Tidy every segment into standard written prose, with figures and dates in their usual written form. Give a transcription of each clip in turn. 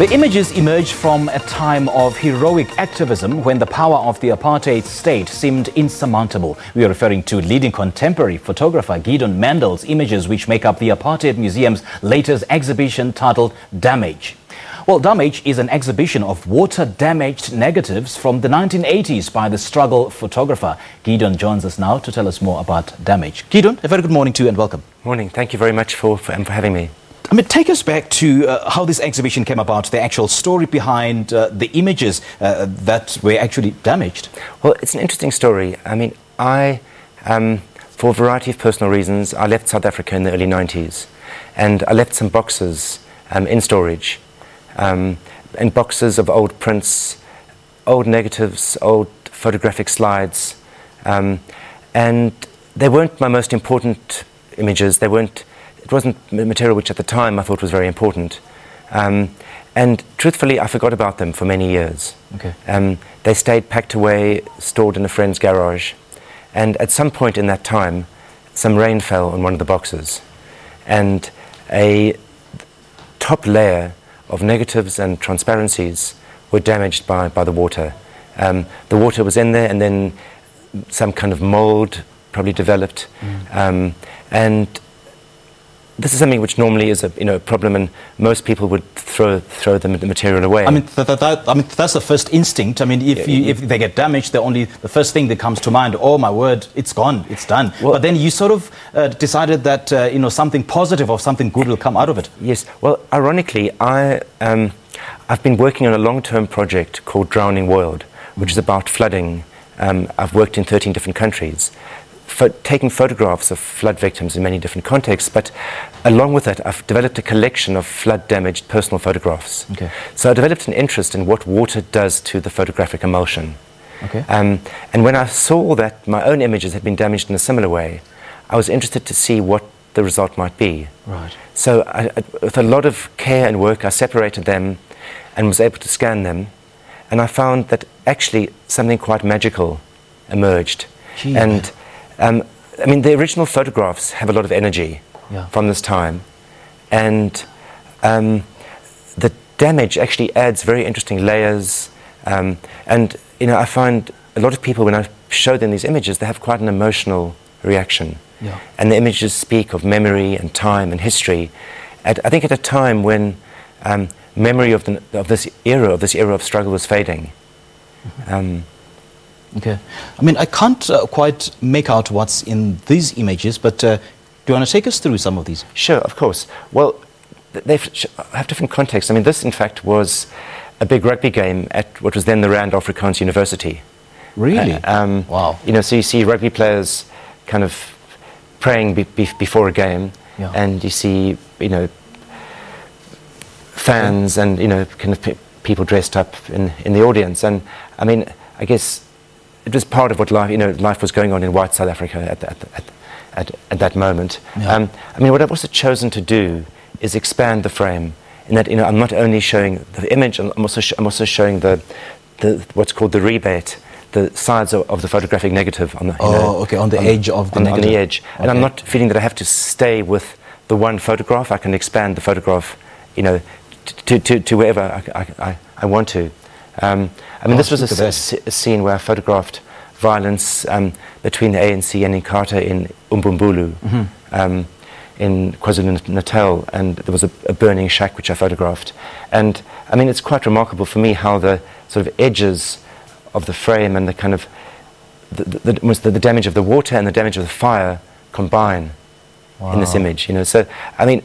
The images emerged from a time of heroic activism when the power of the apartheid state seemed insurmountable. We are referring to leading contemporary photographer Gideon Mendel's images, which make up the Apartheid Museum's latest exhibition titled Damage. Well, Damage is an exhibition of water-damaged negatives from the 1980s by the struggle photographer. Gideon joins us now to tell us more about Damage. Gideon, a very good morning to you and welcome. Morning. Thank you very much for having me. I mean, take us back to how this exhibition came about, the actual story behind the images that were actually damaged. Well, it's an interesting story. I mean, for a variety of personal reasons, I left South Africa in the early 90s, and I left some boxes in storage, and boxes of old prints, old negatives, old photographic slides, and they weren't my most important images. It wasn't material which at the time I thought was very important. And truthfully, I forgot about them for many years. Okay. They stayed packed away, stored in a friend's garage. And at some point in that time, some rain fell on one of the boxes. And a top layer of negatives and transparencies were damaged by the water. The water was in there, and then some kind of mold probably developed. And this is something which normally is a problem, and most people would throw the material away. I mean, that's the first instinct. I mean, if they get damaged, the first thing that comes to mind, oh my word, it's gone, it's done. Well, but then you sort of decided that something positive or something good will come out of it. Yes. Well, ironically, I've been working on a long-term project called Drowning World, which is about flooding. I've worked in 13 different countries, taking photographs of flood victims in many different contexts, but along with that I've developed a collection of flood-damaged personal photographs. Okay. So I developed an interest in what water does to the photographic emulsion. Okay. And when I saw that my own images had been damaged in a similar way, I was interested to see what the result might be. Right. So with a lot of care and work, I separated them and was able to scan them, and I found that actually something quite magical emerged. Gee, and I mean, the original photographs have a lot of energy from this time, and the damage actually adds very interesting layers. And I find a lot of people, when I show them these images, they have quite an emotional reaction. Yeah. And the images speak of memory and time and history. I think at a time when memory of this era of struggle was fading. Okay. I mean, I can't quite make out what's in these images, but do you want to take us through some of these? Sure, of course. Well, they have different contexts. I mean, this, in fact, was a big rugby game at what was then the Rand Afrikaans University. Really? Wow. So you see rugby players kind of praying before a game, and you see, fans and, kind of people dressed up in the audience. And, I mean, I guess it was part of what life was going on in white South Africa at that moment. Yeah. I mean, what I've also chosen to do is expand the frame, in that I'm not only showing the image, I'm also showing the what's called the rebate, the sides of the photographic negative on the on the edge of the negative. On the edge, okay. And I'm not feeling that I have to stay with the one photograph. I can expand the photograph, to wherever I want to. I mean, this was a scene where I photographed violence between the ANC and Inkatha in Umbumbulu, in KwaZulu-Natal, and there was a burning shack which I photographed. And I mean, it's quite remarkable for me how the sort of edges of the frame and the kind of the damage of the water and the damage of the fire combine in this image. So I mean.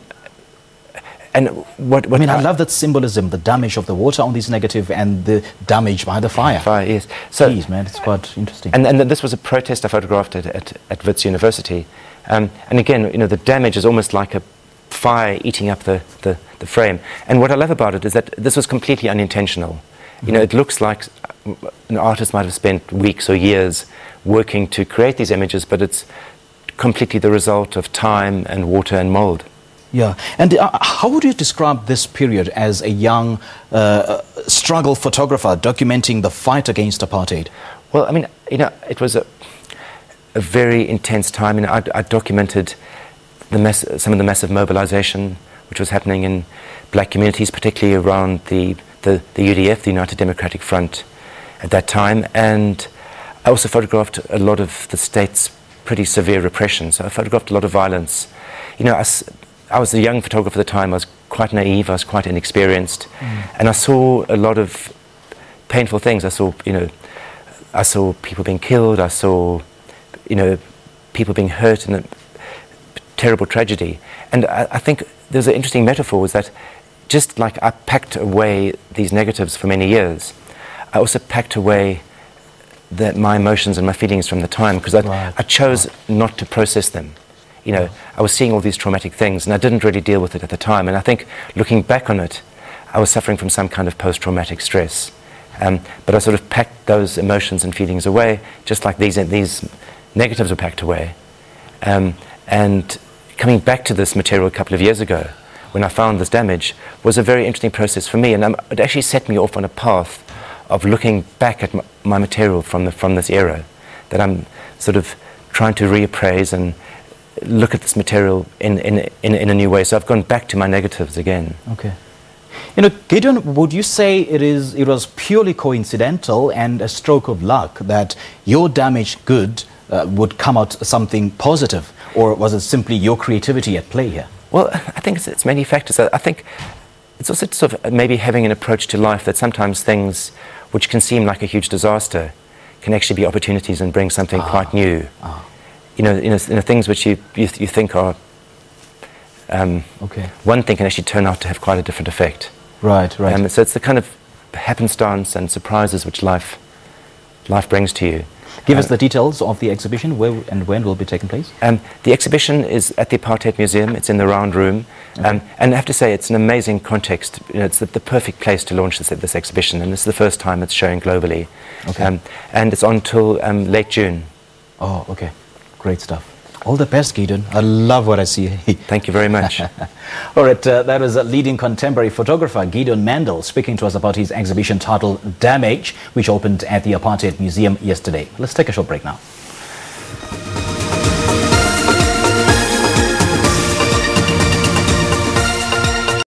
And I love that symbolism, the damage of the water on this negative and the damage by the fire. Fire, yes. So, jeez, man, it's quite interesting. And this was a protest I photographed at Wits University. And again, the damage is almost like a fire eating up the frame. And what I love about it is that this was completely unintentional. It looks like an artist might have spent weeks or years working to create these images, but it's completely the result of time and water and mold. Yeah, and how would you describe this period as a young struggle photographer documenting the fight against apartheid? Well, I mean, it was a very intense time. I documented some of the massive mobilization which was happening in black communities, particularly around the UDF, the United Democratic Front, at that time. And I also photographed a lot of the state's pretty severe repression. So I photographed a lot of violence. You know, I was a young photographer at the time. I was quite naive. I was quite inexperienced, and I saw a lot of painful things. I saw people being killed. I saw, people being hurt in a terrible tragedy. And I think there's an interesting metaphor, is that just like I packed away these negatives for many years, I also packed away my emotions and my feelings from the time, because I chose not to process them. I was seeing all these traumatic things, and I didn't really deal with it at the time. And I think, looking back on it, I was suffering from some kind of post-traumatic stress. But I sort of packed those emotions and feelings away, just like these negatives were packed away. And coming back to this material a couple of years ago, when I found this damage, was a very interesting process for me. And it actually set me off on a path of looking back at my material from this era, that I'm sort of trying to reappraise and look at this material in a new way. So I've gone back to my negatives again. Okay. Gideon, would you say it was purely coincidental and a stroke of luck that your damaged good would come out something positive, or was it simply your creativity at play here? Well, I think it's many factors. I think it's also sort of maybe having an approach to life that sometimes things which can seem like a huge disaster can actually be opportunities and bring something quite new. Things which you think are one thing can actually turn out to have quite a different effect. Right. So it's the kind of happenstance and surprises which life brings to you. Give us the details of the exhibition, where and when will be taking place? The exhibition is at the Apartheid Museum. It's in the Round Room. And I have to say, it's an amazing context. It's the perfect place to launch this exhibition, and this is the first time it's showing globally. And it's on till late June. Oh, okay. Great stuff. All the best, Gideon. I love what I see. Thank you very much. All right, that was a leading contemporary photographer, Gideon Mendel, speaking to us about his exhibition titled Damage, which opened at the Apartheid Museum yesterday. Let's take a short break now.